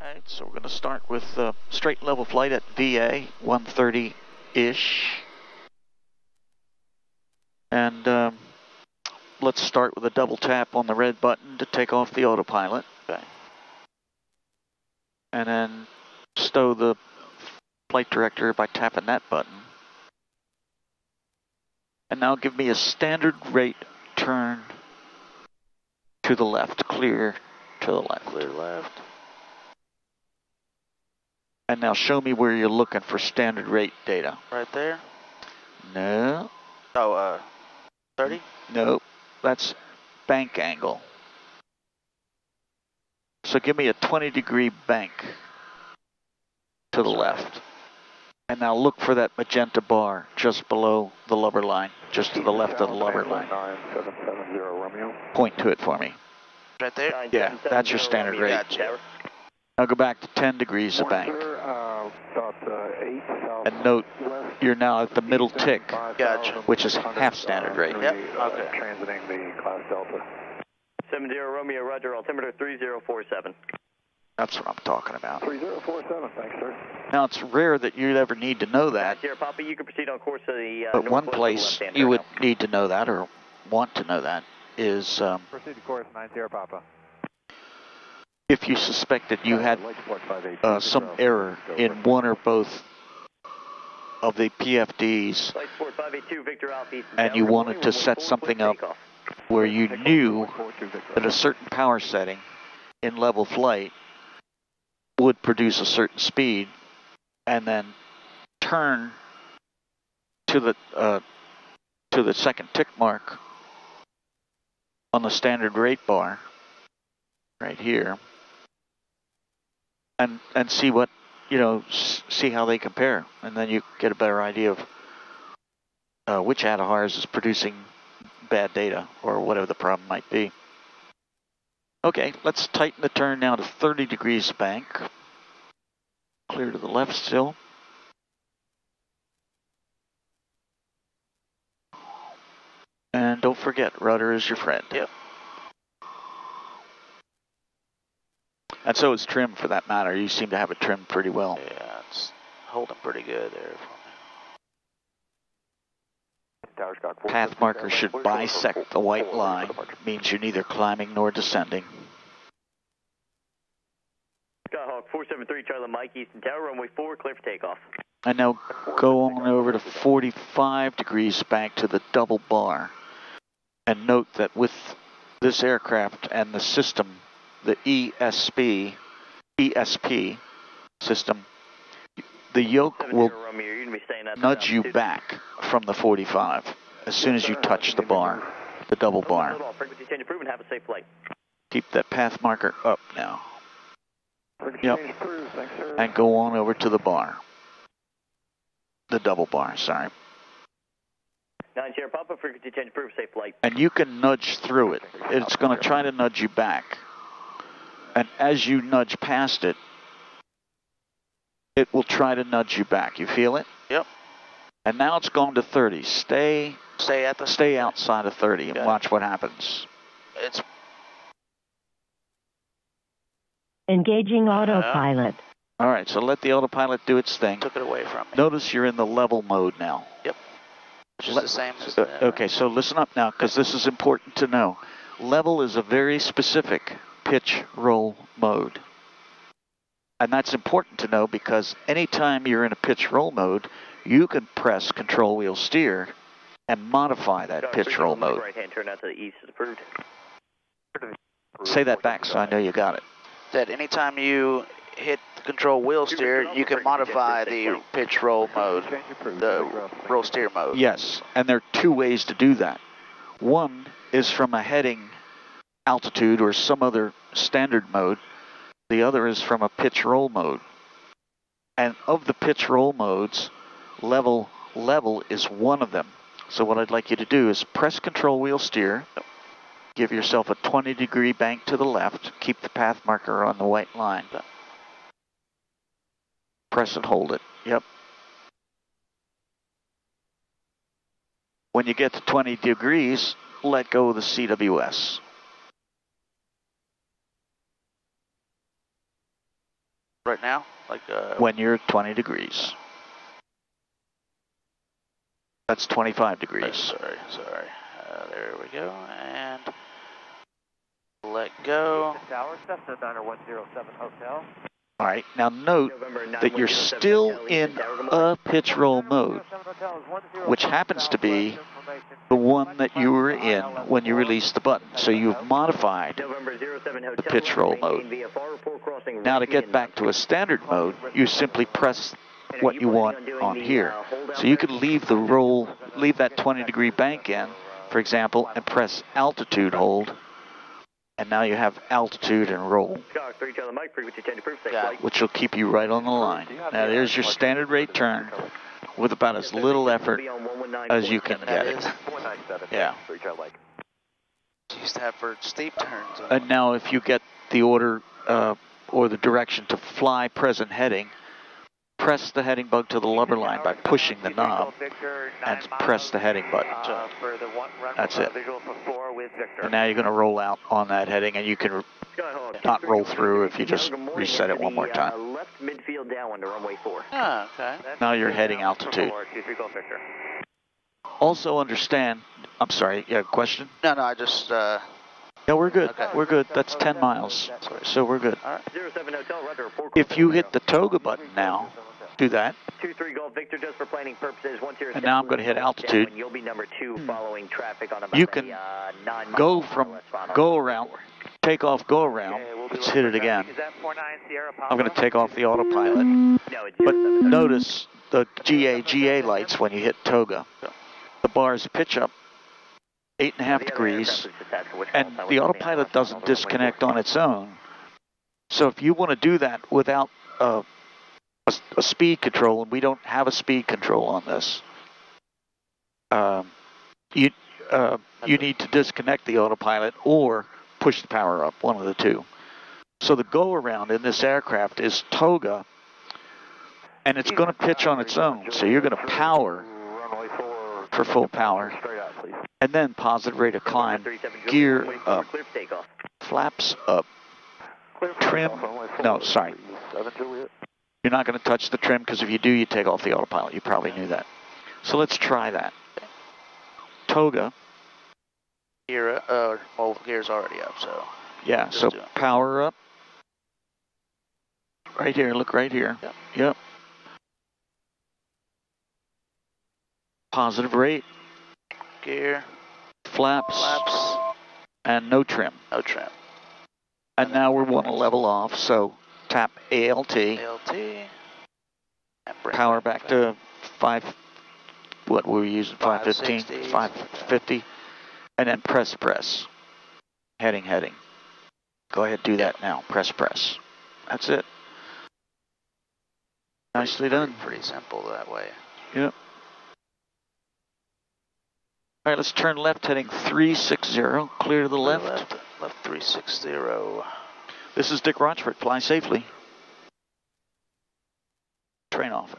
Alright, so we're going to start with straight level flight at VA, 130-ish. And let's start with a double tap on the red button to take off the autopilot. Okay. And then stow the flight director by tapping that button. And now give me a standard rate turn to the left, clear to the left. Clear left. And now show me where you're looking for standard rate data. Right there? No. Oh, 30? No, that's bank angle. So give me a 20-degree bank to the left. And now look for that magenta bar just below the lubber line, just to the left of the lubber line. 9770 Romeo. Point to it for me. Right there? Yeah, that's your standard rate. Gotcha. Now go back to 10 degrees of bank. And note, you're now at the middle tick, Gotcha. which is half standard rate. Yep, okay. Transiting the class Delta. 70 Romeo, roger, altimeter 3047. That's what I'm talking about. 3047, thanks, sir. Now, it's rare that you'd ever need to know that, Sierra Papa, you can proceed on course to the but one place you would need to know that, or want to know that, is Proceed to course 90 Papa. if you suspected you had some error in one or both of the PFDs, and you wanted to set something up where you knew that a certain power setting in level flight would produce a certain speed, and then turn to the second tick mark on the standard rate bar right here, and see what, see how they compare, and then you get a better idea of which out of ours is producing bad data or whatever the problem might be. Okay, let's tighten the turn now to 30 degrees bank. Clear to the left still. And don't forget, rudder is your friend. Yep. And so is trim, for that matter. You seem to have it trimmed pretty well. Yeah, it's holding pretty good there. Path marker should bisect the white line. Means you're neither climbing nor descending. Skyhawk 473 Charlie Mike, Eastern Tower, runway 4, clear for takeoff. And now go on over to 45 degrees back to the double bar. And note that with this aircraft and the system, the ESP system, the yoke will nudge you back from the 45 as soon as you touch the bar, the double bar. Keep that path marker up now. Yep. And go on over to the bar. The double bar, sorry. 9 Sierra Papa, frequency change approved, safe flight. And you can nudge through it. It's going to try to nudge you back. And as you nudge past it, it will try to nudge you back. You feel it? Yep. And now it's going to 30. Stay outside of 30 and watch what happens. It's engaging autopilot. All right, so let the autopilot do its thing. Took it away from me. Notice you're in the level mode now. Yep. Which is the same as the, okay, so listen up now, because this is important to know. Level is a very specific pitch roll mode. And that's important to know because anytime you're in a pitch roll mode, you can press control wheel steer and modify that pitch roll mode. Right hand turn out to the east is approved. Say that back so I know you got it. that anytime you hit the control wheel steer, you can modify the pitch roll mode, the roll steer mode. Yes, and there are two ways to do that. One is from a heading altitude or some other standard mode. The other is from a pitch roll mode. And of the pitch roll modes, level is one of them. So what I'd like you to do is press control wheel steer, give yourself a 20-degree bank to the left, keep the path marker on the white line. Press and hold it. Yep. When you get to 20 degrees, let go of the CWS. Right now? Like when you're 20 degrees. That's 25 degrees. Sorry. There we go, and let go. Tower, Cessna 9107 Hotel. All right, now note that you're still in a pitch roll mode, which happens to be the one that you were in when you released the button. So you've modified the pitch roll mode. Now to get back to a standard mode, you simply press what you want on here. So you could leave the roll, leave that 20-degree bank in, for example, and press altitude hold. And now you have altitude and roll, which will keep you right on the line. Now there's your standard rate turn with about as little effort as you can get it. Yeah. Used to have for steep turns. And now if you get the order or the direction to fly present heading, press the heading button to the lubber line by pushing the knob and press the heading button. That's it. And now you're going to roll out on that heading, and you can not roll through if you just reset it one more time. Left midfield down to runway 4. Ah, okay. Now you're heading altitude. Also understand, I'm sorry, you have a question? No, I just... Yeah, we're good. Okay. We're good. That's 10 miles, so we're good. All right. If you hit the toga button now, do that. 23 Golf Victor, just for planning purposes. And now I'm going to hit altitude. You'll be number 2 following traffic on about you can go from go around, take off, go around. Let's hit it again. I'm going to take off the autopilot. But notice the GA lights when you hit toga. The bars pitch up 8.5 degrees, and the autopilot doesn't disconnect on its own. So if you want to do that without a speed control, and we don't have a speed control on this, you need to disconnect the autopilot or push the power up, one of the two. So the go around in this aircraft is toga, and it's going to pitch on its own. So you're going to power for full power, and then positive rate of climb, gear up, flaps up, trim, no, sorry. You're not going to touch the trim, because if you do, you take off the autopilot. You probably knew that. So let's try that. Toga. Gear, well, gear's already up, so. Yeah, so power up. Right here, look right here. Yep. Positive rate. Gear. Flaps. And no trim. No trim. And now we want to level off, so tap ALT. Power back to 5, what were we using, 515, 550, and then press. Heading. Go ahead, do that now, press. That's it. Nicely done. Pretty simple that way. Yep. All right, let's turn left, heading 360, clear to the left. Left 360. This is Dick Rochfort, fly safely. Train off.